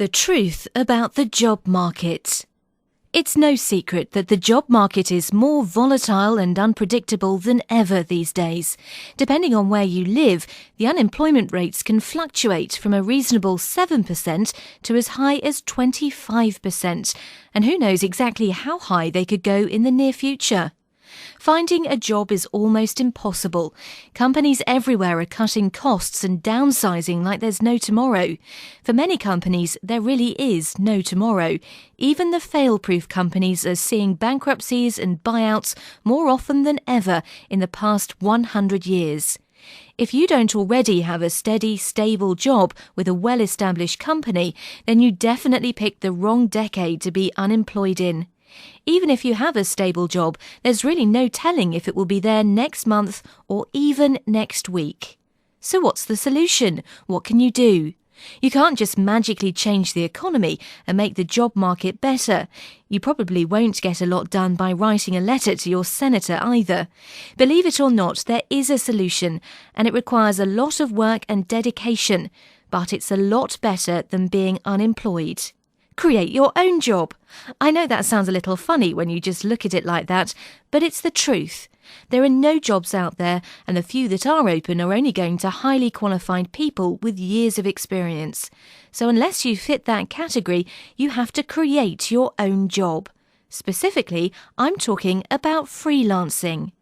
The truth about the job market. It's no secret that the job market is more volatile and unpredictable than ever these days. Depending on where you live, the unemployment rates can fluctuate from a reasonable 7% to as high as 25%, and who knows exactly how high they could go in the near future. Finding a job is almost impossible. Companies everywhere are cutting costs and downsizing like there's no tomorrow. For many companies, there really is no tomorrow. Even the fail-proof companies are seeing bankruptcies and buyouts more often than ever in the past 100 years. If you don't already have a steady, stable job with a well-established company, then you definitely picked the wrong decade to be unemployed in. Even if you have a stable job, there's really no telling if it will be there next month or even next week. So what's the solution? What can you do? You can't just magically change the economy and make the job market better. You probably won't get a lot done by writing a letter to your senator either. Believe it or not, there is a solution, and it requires a lot of work and dedication, but it's a lot better than being unemployed. Create your own job. I know that sounds a little funny when you just look at it like that, but it's the truth. There are no jobs out there, and the few that are open are only going to highly qualified people with years of experience. So unless you fit that category, you have to create your own job. Specifically, I'm talking about freelancing.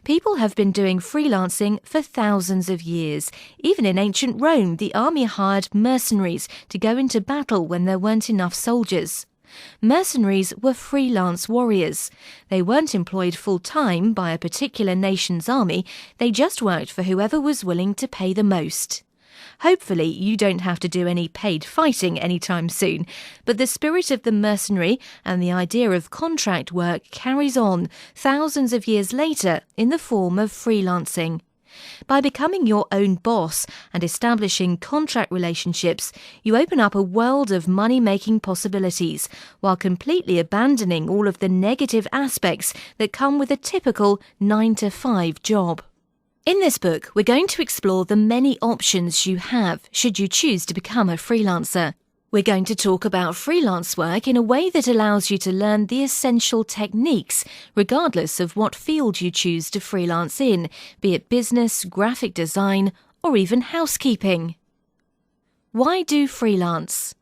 People have been doing freelancing for thousands of years. Even in ancient Rome, the army hired mercenaries to go into battle when there weren't enough soldiers. Mercenaries were freelance warriors. They weren't employed full-time by a particular nation's army, they just worked for whoever was willing to pay the most. Hopefully, you don't have to do any paid fighting anytime soon, but the spirit of the mercenary and the idea of contract work carries on thousands of years later in the form of freelancing. By becoming your own boss and establishing contract relationships, you open up a world of money-making possibilities while completely abandoning all of the negative aspects that come with a typical 9-to-5 job. In this book, we're going to explore the many options you have should you choose to become a freelancer. We're going to talk about freelance work in a way that allows you to learn the essential techniques, regardless of what field you choose to freelance in, be it business, graphic design, or even housekeeping. Why do freelance?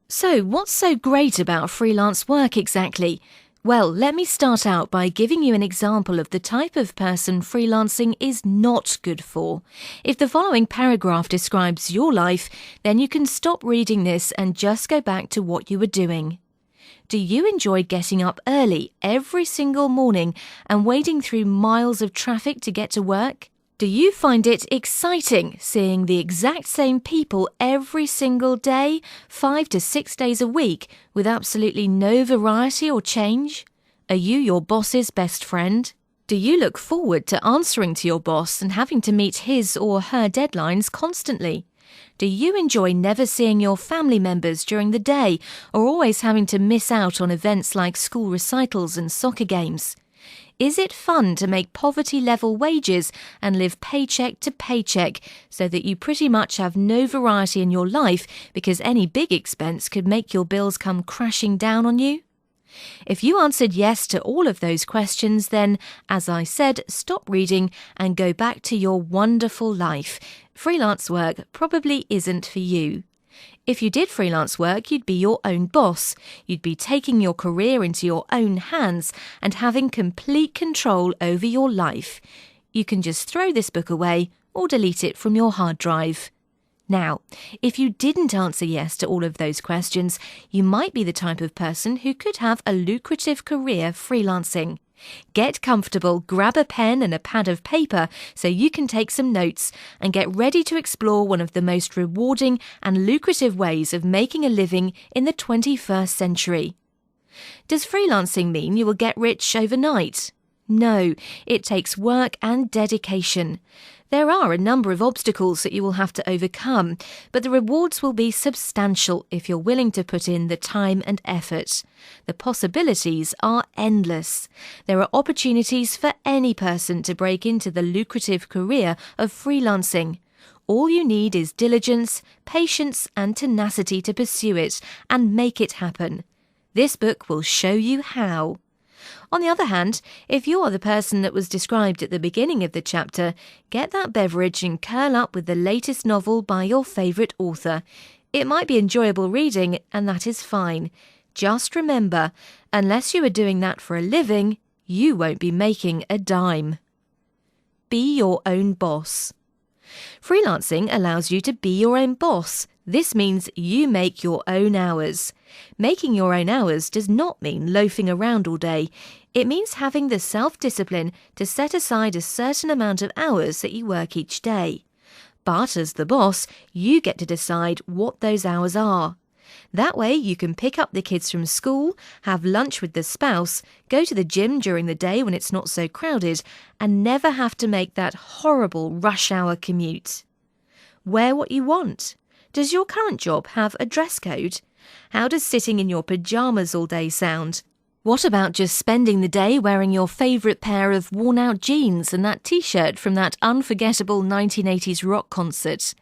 So, what's so great about freelance work exactly? Well, let me start out by giving you an example of the type of person freelancing is not good for. If the following paragraph describes your life, then you can stop reading this and just go back to what you were doing. Do you enjoy getting up early every single morning and wading through miles of traffic to get to work? Do you find it exciting seeing the exact same people every single day, 5 to 6 days a week, with absolutely no variety or change? Are you your boss's best friend? Do you look forward to answering to your boss and having to meet his or her deadlines constantly? Do you enjoy never seeing your family members during the day or always having to miss out on events like school recitals and soccer games? Is it fun to make poverty-level wages and live paycheck to paycheck so that you pretty much have no variety in your life because any big expense could make your bills come crashing down on you? If you answered yes to all of those questions, then, as I said, stop reading and go back to your wonderful life. Freelance work probably isn't for you. If you did freelance work, you'd be your own boss. You'd be taking your career into your own hands and having complete control over your life. You can just throw this book away or delete it from your hard drive. Now, if you didn't answer yes to all of those questions, you might be the type of person who could have a lucrative career freelancing. Get comfortable, grab a pen and a pad of paper so you can take some notes and get ready to explore one of the most rewarding and lucrative ways of making a living in the 21st century. Does freelancing mean you will get rich overnight? No, it takes work and dedication. There are a number of obstacles that you will have to overcome, but the rewards will be substantial if you're willing to put in the time and effort. The possibilities are endless. There are opportunities for any person to break into the lucrative career of freelancing. All you need is diligence, patience, and tenacity to pursue it and make it happen. This book will show you how. On the other hand, if you are the person that was described at the beginning of the chapter, get that beverage and curl up with the latest novel by your favourite author. It might be enjoyable reading, and that is fine. Just remember, unless you are doing that for a living, you won't be making a dime. Be your own boss. Freelancing allows you to be your own boss. This means you make your own hours. Making your own hours does not mean loafing around all day. It means having the self-discipline to set aside a certain amount of hours that you work each day. But as the boss, you get to decide what those hours are. That way you can pick up the kids from school, have lunch with the spouse, go to the gym during the day when it's not so crowded, and never have to make that horrible rush hour commute. Wear what you want. Does your current job have a dress code? How does sitting in your pyjamas all day sound? What about just spending the day wearing your favourite pair of worn-out jeans and that t-shirt from that unforgettable 1980s rock concert?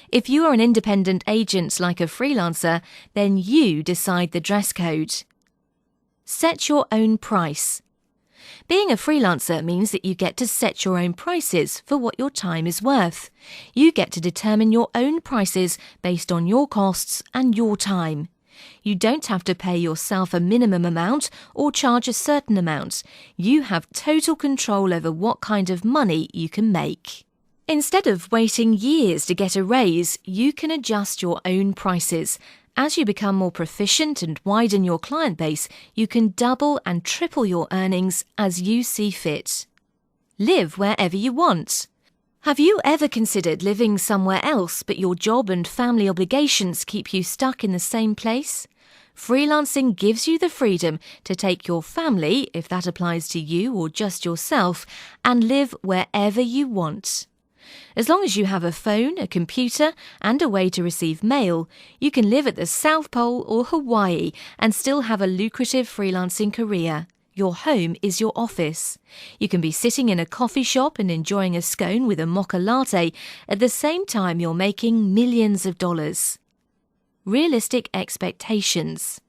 If you are an independent agent like a freelancer, then you decide the dress code. Set your own price. Being a freelancer means that you get to set your own prices for what your time is worth. You get to determine your own prices based on your costs and your time. You don't have to pay yourself a minimum amount or charge a certain amount. You have total control over what kind of money you can make. Instead of waiting years to get a raise, you can adjust your own prices. As you become more proficient and widen your client base, you can double and triple your earnings as you see fit. Live wherever you want. Have you ever considered living somewhere else but your job and family obligations keep you stuck in the same place? Freelancing gives you the freedom to take your family, if that applies to you or just yourself, and live wherever you want. As long as you have a phone, a computer, and a way to receive mail, you can live at the South Pole or Hawaii and still have a lucrative freelancing career. Your home is your office. You can be sitting in a coffee shop and enjoying a scone with a mocha latte at the same time you're making millions of dollars. Realistic expectations.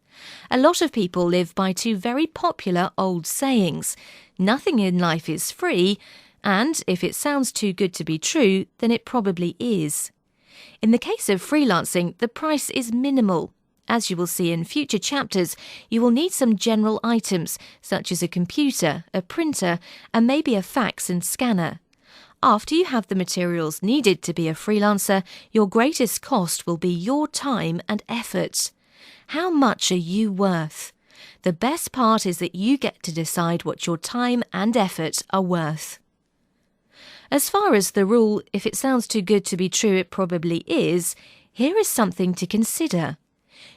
A lot of people live by two very popular old sayings. Nothing in life is free, and if it sounds too good to be true, then it probably is. In the case of freelancing, the price is minimal. As you will see in future chapters, you will need some general items, such as a computer, a printer, and maybe a fax and scanner. After you have the materials needed to be a freelancer, your greatest cost will be your time and effort. How much are you worth? The best part is that you get to decide what your time and effort are worth. As far as the rule, if it sounds too good to be true, it probably is, here is something to consider.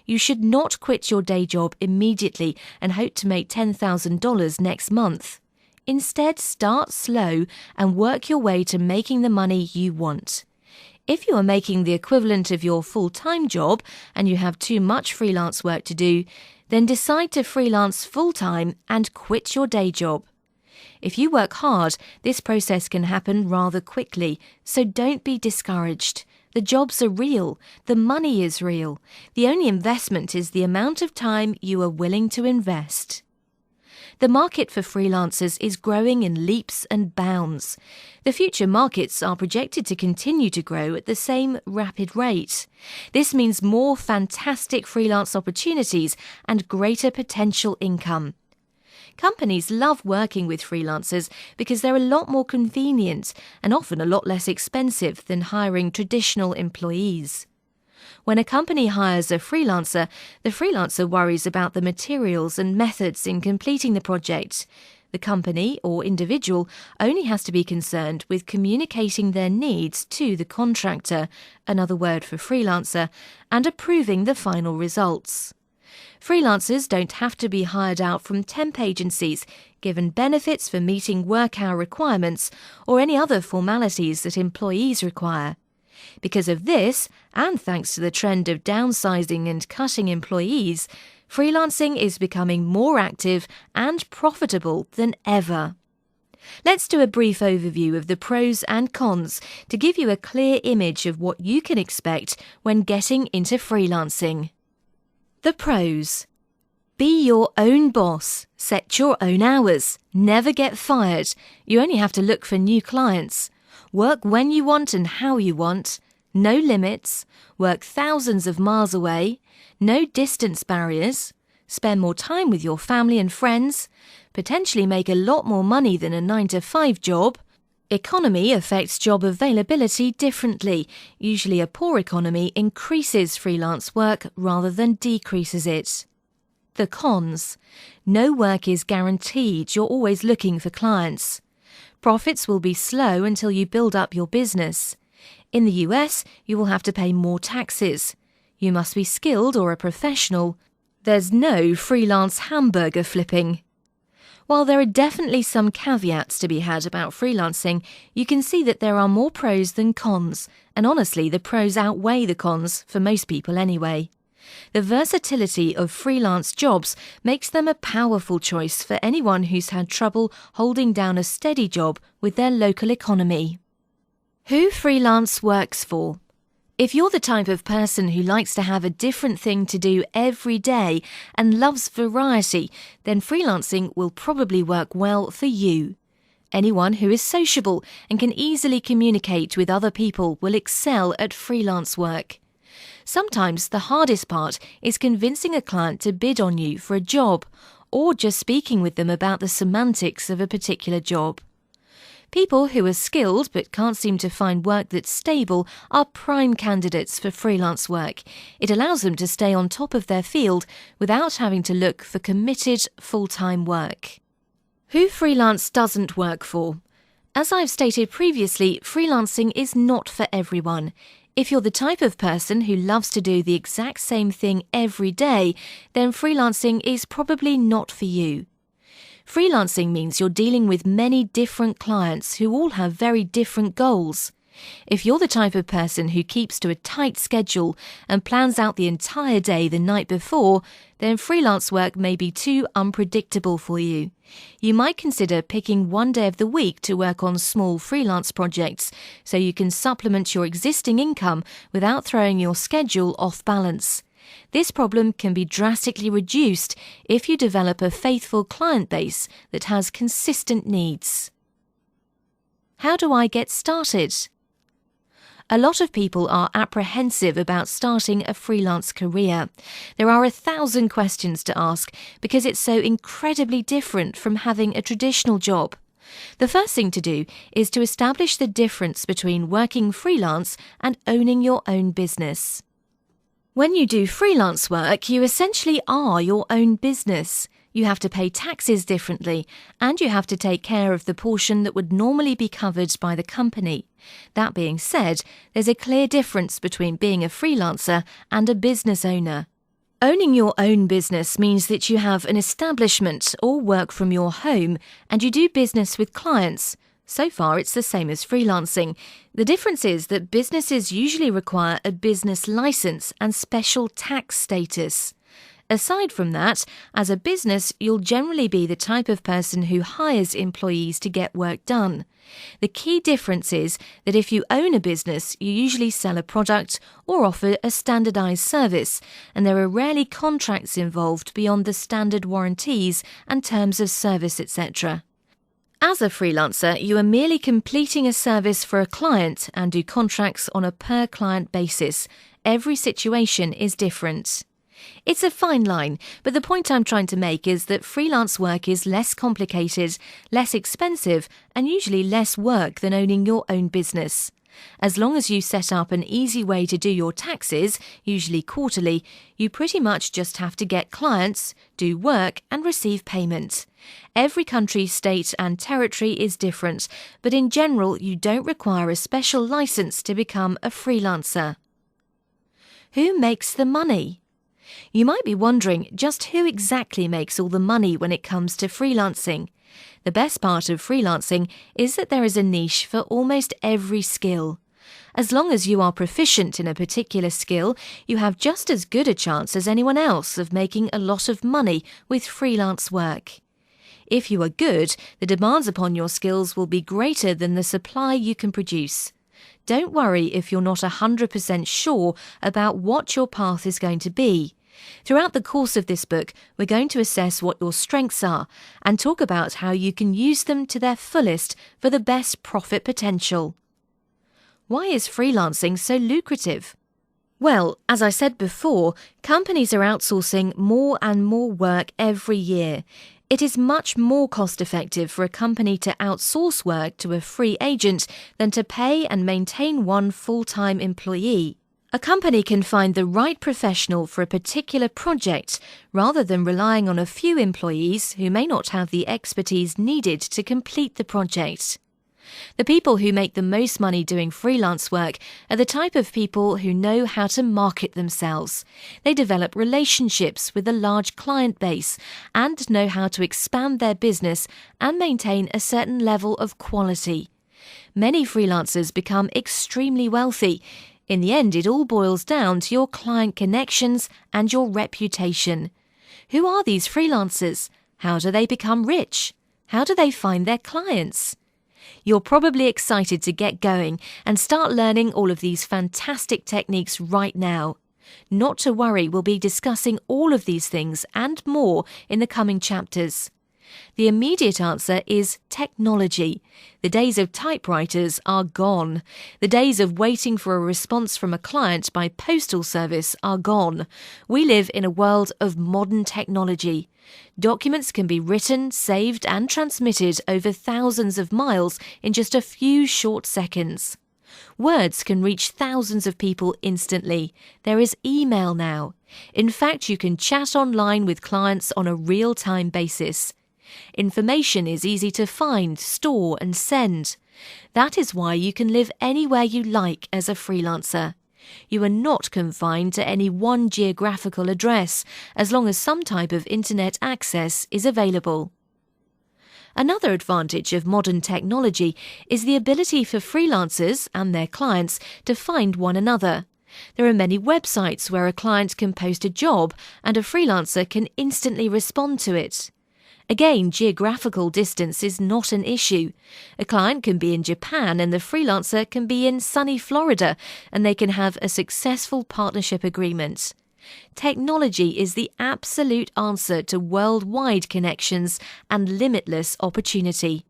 You should not quit your day job immediately and hope to make $10,000 next month. Instead, start slow and work your way to making the money you want. If you are making the equivalent of your full-time job and you have too much freelance work to do, then decide to freelance full-time and quit your day job. If you work hard, this process can happen rather quickly, so don't be discouraged. The jobs are real. The money is real. The only investment is the amount of time you are willing to invest. The market for freelancers is growing in leaps and bounds. The future markets are projected to continue to grow at the same rapid rate. This means more fantastic freelance opportunities and greater potential income. Companies love working with freelancers because they're a lot more convenient and often a lot less expensive than hiring traditional employees. When a company hires a freelancer, the freelancer worries about the materials and methods in completing the project. The company or individual only has to be concerned with communicating their needs to the contractor, another word for freelancer, and approving the final results. Freelancers don't have to be hired out from temp agencies, given benefits for meeting work hour requirements or any other formalities that employees require. Because of this, and thanks to the trend of downsizing and cutting employees, freelancing is becoming more active and profitable than ever. Let's do a brief overview of the pros and cons to give you a clear image of what you can expect when getting into freelancing. The pros. Be your own boss. Set your own hours. Never get fired. You only have to look for new clients. Work when you want and how you want. No limits. Work thousands of miles away. No distance barriers. Spend more time with your family and friends. Potentially make a lot more money than a 9-to-5 job. Economy affects job availability differently. Usually a poor economy increases freelance work rather than decreases it. The cons. No work is guaranteed. You're always looking for clients. Profits will be slow until you build up your business. In the US, you will have to pay more taxes. You must be skilled or a professional. There's no freelance hamburger flipping. While there are definitely some caveats to be had about freelancing, you can see that there are more pros than cons, and honestly, the pros outweigh the cons, for most people anyway. The versatility of freelance jobs makes them a powerful choice for anyone who's had trouble holding down a steady job with their local economy. Who Freelance Works For? If you're the type of person who likes to have a different thing to do every day and loves variety, then freelancing will probably work well for you. Anyone who is sociable and can easily communicate with other people will excel at freelance work. Sometimes the hardest part is convincing a client to bid on you for a job, or just speaking with them about the semantics of a particular job. People who are skilled but can't seem to find work that's stable are prime candidates for freelance work. It allows them to stay on top of their field without having to look for committed full-time work. Who freelance doesn't work for? As I've stated previously, freelancing is not for everyone. If you're the type of person who loves to do the exact same thing every day, then freelancing is probably not for you. Freelancing means you're dealing with many different clients who all have very different goals. If you're the type of person who keeps to a tight schedule and plans out the entire day the night before, then freelance work may be too unpredictable for you. You might consider picking one day of the week to work on small freelance projects so you can supplement your existing income without throwing your schedule off balance. This problem can be drastically reduced if you develop a faithful client base that has consistent needs. How do I get started? A lot of people are apprehensive about starting a freelance career. There are 1,000 questions to ask because it's so incredibly different from having a traditional job. The first thing to do is to establish the difference between working freelance and owning your own business. When you do freelance work, you essentially are your own business. You have to pay taxes differently, and you have to take care of the portion that would normally be covered by the company. That being said, there's a clear difference between being a freelancer and a business owner. Owning your own business means that you have an establishment or work from your home, and you do business with clients. So far, it's the same as freelancing. The difference is that businesses usually require a business license and special tax status. Aside from that, as a business, you'll generally be the type of person who hires employees to get work done. The key difference is that if you own a business, you usually sell a product or offer a standardized service, and there are rarely contracts involved beyond the standard warranties and terms of service, etc. As a freelancer, you are merely completing a service for a client and do contracts on a per-client basis. Every situation is different. It's a fine line, but the point I'm trying to make is that freelance work is less complicated, less expensive, and usually less work than owning your own business. As long as you set up an easy way to do your taxes, usually quarterly, you pretty much just have to get clients, do work, and receive payment. Every country, state, and territory is different, but in general, you don't require a special license to become a freelancer. Who makes the money? You might be wondering just who exactly makes all the money when it comes to freelancing. The best part of freelancing is that there is a niche for almost every skill. As long as you are proficient in a particular skill, you have just as good a chance as anyone else of making a lot of money with freelance work. If you are good, the demands upon your skills will be greater than the supply you can produce. Don't worry if you're not 100% sure about what your path is going to be. Throughout the course of this book, we're going to assess what your strengths are and talk about how you can use them to their fullest for the best profit potential. Why is freelancing so lucrative? Well, as I said before, companies are outsourcing more and more work every year. It is much more cost-effective for a company to outsource work to a free agent than to pay and maintain one full-time employee. A company can find the right professional for a particular project rather than relying on a few employees who may not have the expertise needed to complete the project. The people who make the most money doing freelance work are the type of people who know how to market themselves. They develop relationships with a large client base and know how to expand their business and maintain a certain level of quality. Many freelancers become extremely wealthy. In the end, it all boils down to your client connections and your reputation. Who are these freelancers? How do they become rich? How do they find their clients? You're probably excited to get going and start learning all of these fantastic techniques right now. Not to worry, we'll be discussing all of these things and more in the coming chapters. The immediate answer is technology. The days of typewriters are gone. The days of waiting for a response from a client by postal service are gone. We live in a world of modern technology. Documents can be written, saved and transmitted over thousands of miles in just a few short seconds. Words can reach thousands of people instantly. There is email now. In fact, you can chat online with clients on a real-time basis. Information is easy to find, store and send. That is why you can live anywhere you like as a freelancer. You are not confined to any one geographical address, as long as some type of internet access is available. Another advantage of modern technology is the ability for freelancers and their clients to find one another. There are many websites where a client can post a job and a freelancer can instantly respond to it. Again, geographical distance is not an issue. A client can be in Japan and the freelancer can be in sunny Florida, and they can have a successful partnership agreement. Technology is the absolute answer to worldwide connections and limitless opportunity.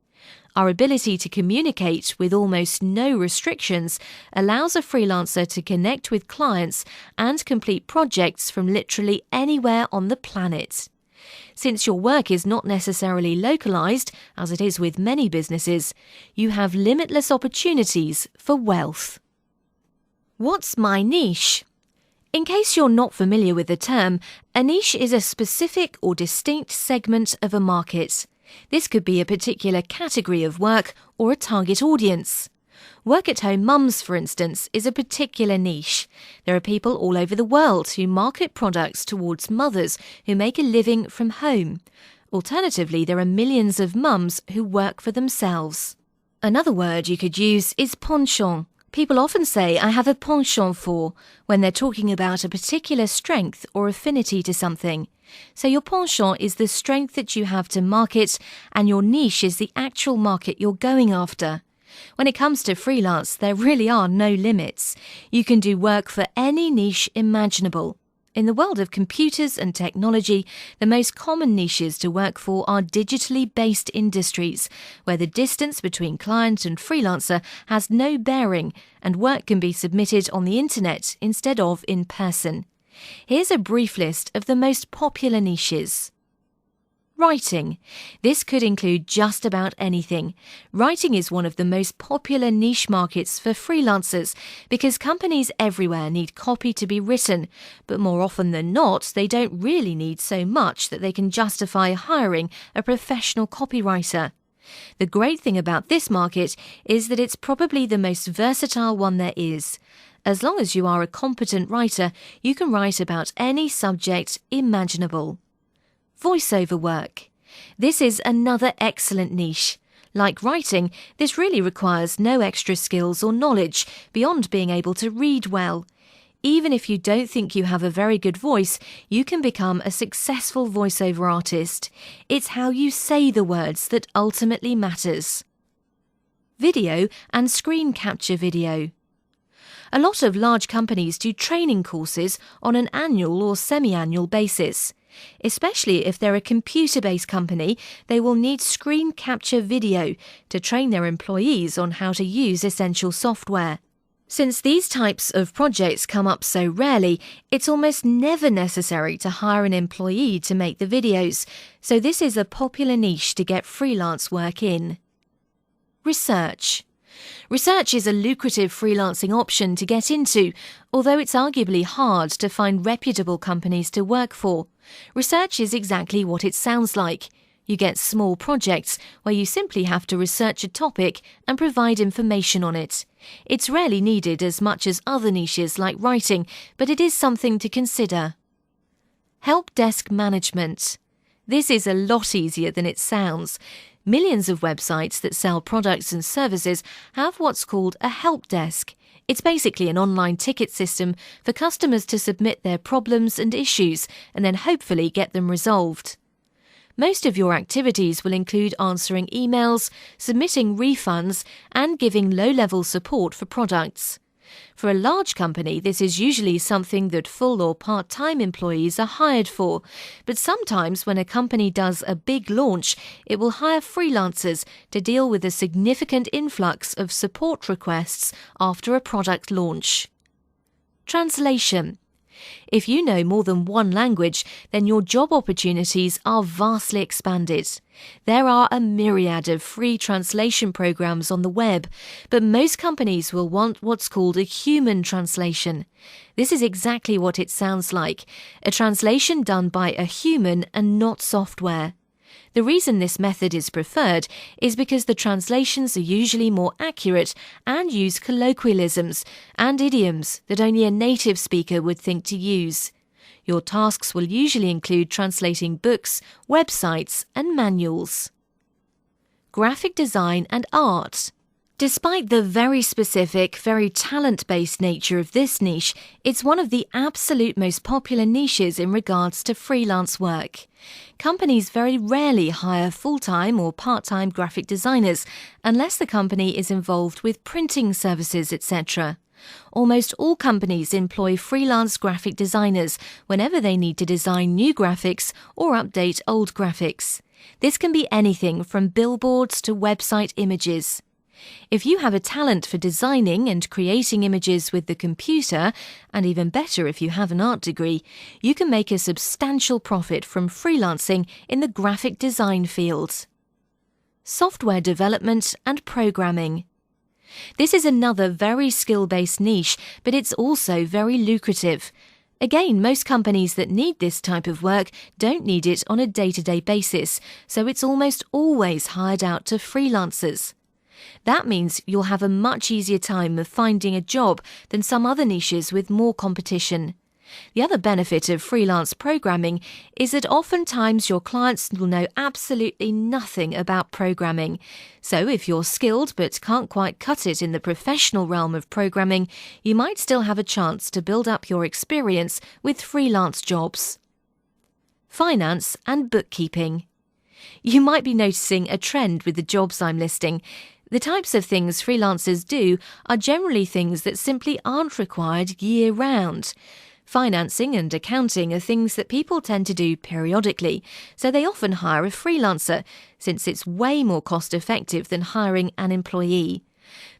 Our ability to communicate with almost no restrictions allows a freelancer to connect with clients and complete projects from literally anywhere on the planet. Since your work is not necessarily localized, as it is with many businesses, you have limitless opportunities for wealth. What's my niche? In case you're not familiar with the term, a niche is a specific or distinct segment of a market. This could be a particular category of work or a target audience. Work-at-home mums, for instance, is a particular niche. There are people all over the world who market products towards mothers who make a living from home. Alternatively, there are millions of mums who work for themselves. Another word you could use is penchant. People often say, "I have a penchant for," when they're talking about a particular strength or affinity to something. So your penchant is the strength that you have to market, and your niche is the actual market you're going after. When it comes to freelance, there really are no limits. You can do work for any niche imaginable. In the world of computers and technology, the most common niches to work for are digitally based industries, where the distance between client and freelancer has no bearing and work can be submitted on the internet instead of in person. Here's a brief list of the most popular niches. Writing. This could include just about anything. Writing is one of the most popular niche markets for freelancers because companies everywhere need copy to be written, but more often than not, they don't really need so much that they can justify hiring a professional copywriter. The great thing about this market is that it's probably the most versatile one there is. As long as you are a competent writer, you can write about any subject imaginable. Voiceover work. This is another excellent niche. Like writing, this really requires no extra skills or knowledge beyond being able to read well. Even if you don't think you have a very good voice, you can become a successful voiceover artist. It's how you say the words that ultimately matters. Video and screen capture video. A lot of large companies do training courses on an annual or semi-annual basis. Especially if they're a computer-based company, they will need screen capture video to train their employees on how to use essential software. Since these types of projects come up so rarely, it's almost never necessary to hire an employee to make the videos, so this is a popular niche to get freelance work in. Research. Research is a lucrative freelancing option to get into, although it's arguably hard to find reputable companies to work for. Research is exactly what it sounds like. You get small projects where you simply have to research a topic and provide information on it. It's rarely needed as much as other niches like writing, but it is something to consider. Help desk management. This is a lot easier than it sounds. Millions of websites that sell products and services have what's called a help desk. It's basically an online ticket system for customers to submit their problems and issues and then hopefully get them resolved. Most of your activities will include answering emails, submitting refunds, and giving low-level support for products. For a large company, this is usually something that full or part-time employees are hired for, but sometimes when a company does a big launch, it will hire freelancers to deal with a significant influx of support requests after a product launch. Translation. If you know more than one language, then your job opportunities are vastly expanded. There are a myriad of free translation programs on the web, but most companies will want what's called a human translation. This is exactly what it sounds like, a translation done by a human and not software. The reason this method is preferred is because the translations are usually more accurate and use colloquialisms and idioms that only a native speaker would think to use. Your tasks will usually include translating books, websites, and manuals. Graphic design and art. Despite the very specific, very talent-based nature of this niche, it's one of the absolute most popular niches in regards to freelance work. Companies very rarely hire full-time or part-time graphic designers unless the company is involved with printing services, etc. Almost all companies employ freelance graphic designers whenever they need to design new graphics or update old graphics. This can be anything from billboards to website images. If you have a talent for designing and creating images with the computer, and even better if you have an art degree, you can make a substantial profit from freelancing in the graphic design field. Software development and programming. This is another very skill-based niche, but it's also very lucrative. Again, most companies that need this type of work don't need it on a day-to-day basis, so it's almost always hired out to freelancers. That means you'll have a much easier time of finding a job than some other niches with more competition. The other benefit of freelance programming is that oftentimes your clients will know absolutely nothing about programming. So if you're skilled but can't quite cut it in the professional realm of programming, you might still have a chance to build up your experience with freelance jobs. Finance and bookkeeping. You might be noticing a trend with the jobs I'm listing. The types of things freelancers do are generally things that simply aren't required year-round. Financing and accounting are things that people tend to do periodically, so they often hire a freelancer, since it's way more cost-effective than hiring an employee.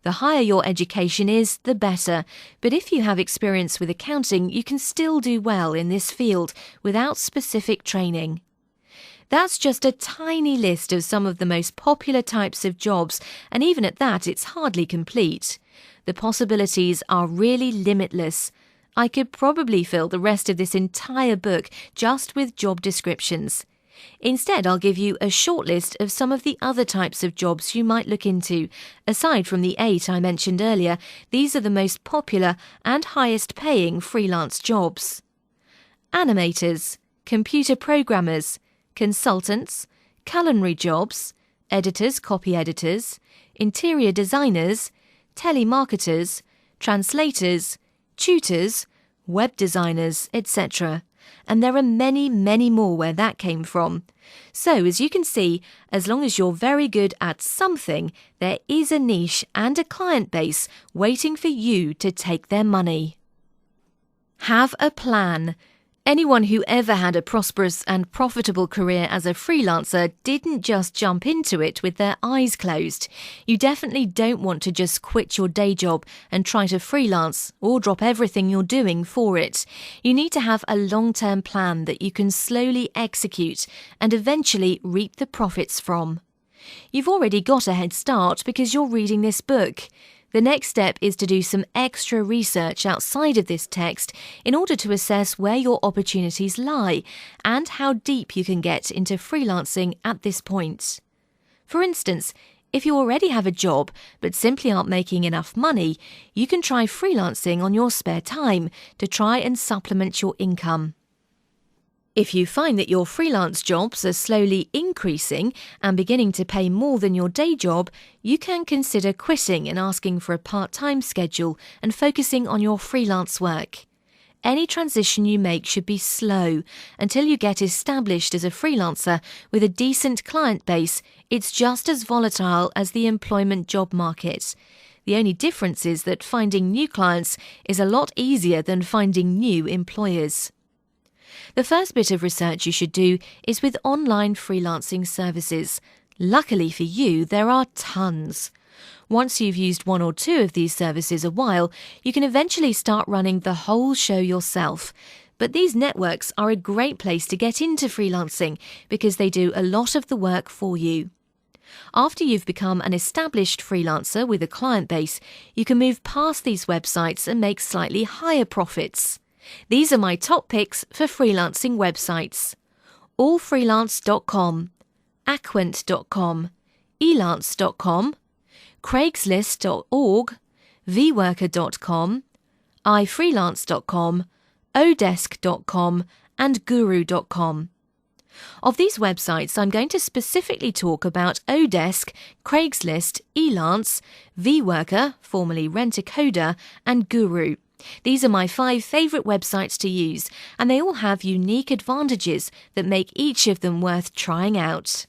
The higher your education is, the better, but if you have experience with accounting, you can still do well in this field without specific training. That's just a tiny list of some of the most popular types of jobs, and even at that, it's hardly complete. The possibilities are really limitless. I could probably fill the rest of this entire book just with job descriptions. Instead, I'll give you a short list of some of the other types of jobs you might look into. Aside from the 8 I mentioned earlier, these are the most popular and highest paying freelance jobs. Animators, computer programmers, consultants, culinary jobs, editors, copy editors, interior designers, telemarketers, translators, tutors, web designers, etc. And there are many, many more where that came from. So, as you can see, as long as you're very good at something, there is a niche and a client base waiting for you to take their money. Have a plan. Anyone who ever had a prosperous and profitable career as a freelancer didn't just jump into it with their eyes closed. You definitely don't want to just quit your day job and try to freelance or drop everything you're doing for it. You need to have a long-term plan that you can slowly execute and eventually reap the profits from. You've already got a head start because you're reading this book. The next step is to do some extra research outside of this text in order to assess where your opportunities lie and how deep you can get into freelancing at this point. For instance, if you already have a job but simply aren't making enough money, you can try freelancing on your spare time to try and supplement your income. If you find that your freelance jobs are slowly increasing and beginning to pay more than your day job, you can consider quitting and asking for a part-time schedule and focusing on your freelance work. Any transition you make should be slow. Until you get established as a freelancer with a decent client base, it's just as volatile as the employment job market. The only difference is that finding new clients is a lot easier than finding new employers. The first bit of research you should do is with online freelancing services. Luckily for you, there are tons. Once you've used one or two of these services a while, you can eventually start running the whole show yourself. But these networks are a great place to get into freelancing because they do a lot of the work for you. After you've become an established freelancer with a client base, you can move past these websites and make slightly higher profits. These are my top picks for freelancing websites: allfreelance.com, aquent.com, elance.com, craigslist.org, vworker.com, ifreelance.com, odesk.com, and guru.com. Of these websites, I'm going to specifically talk about Odesk, Craigslist, Elance, vworker, formerly Rent-A-Coder, and Guru. These are my 5 favourite websites to use, and they all have unique advantages that make each of them worth trying out.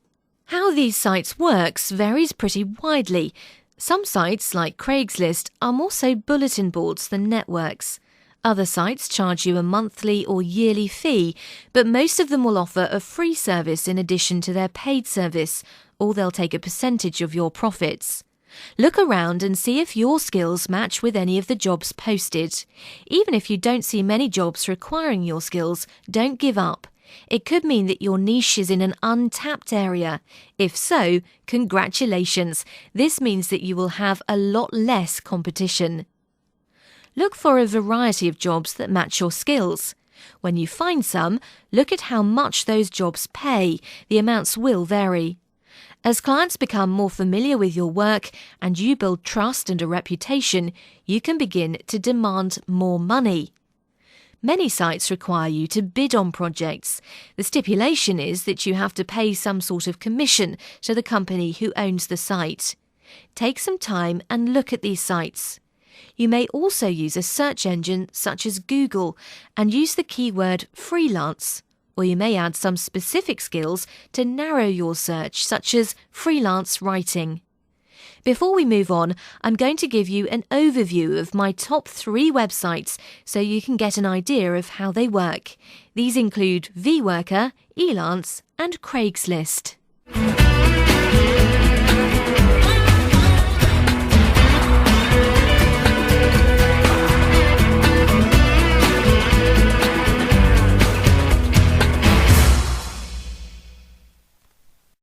How these sites works varies pretty widely. Some sites, like Craigslist, are more so bulletin boards than networks. Other sites charge you a monthly or yearly fee, but most of them will offer a free service in addition to their paid service, or they'll take a percentage of your profits. Look around and see if your skills match with any of the jobs posted. Even if you don't see many jobs requiring your skills, don't give up. It could mean that your niche is in an untapped area. If so, congratulations. This means that you will have a lot less competition. Look for a variety of jobs that match your skills. When you find some, look at how much those jobs pay. The amounts will vary. As clients become more familiar with your work and you build trust and a reputation, you can begin to demand more money. Many sites require you to bid on projects. The stipulation is that you have to pay some sort of commission to the company who owns the site. Take some time and look at these sites. You may also use a search engine such as Google and use the keyword freelance. Or you may add some specific skills to narrow your search, such as freelance writing. Before we move on, I'm going to give you an overview of my top 3 websites so you can get an idea of how they work. These include vworker, Elance, and Craigslist.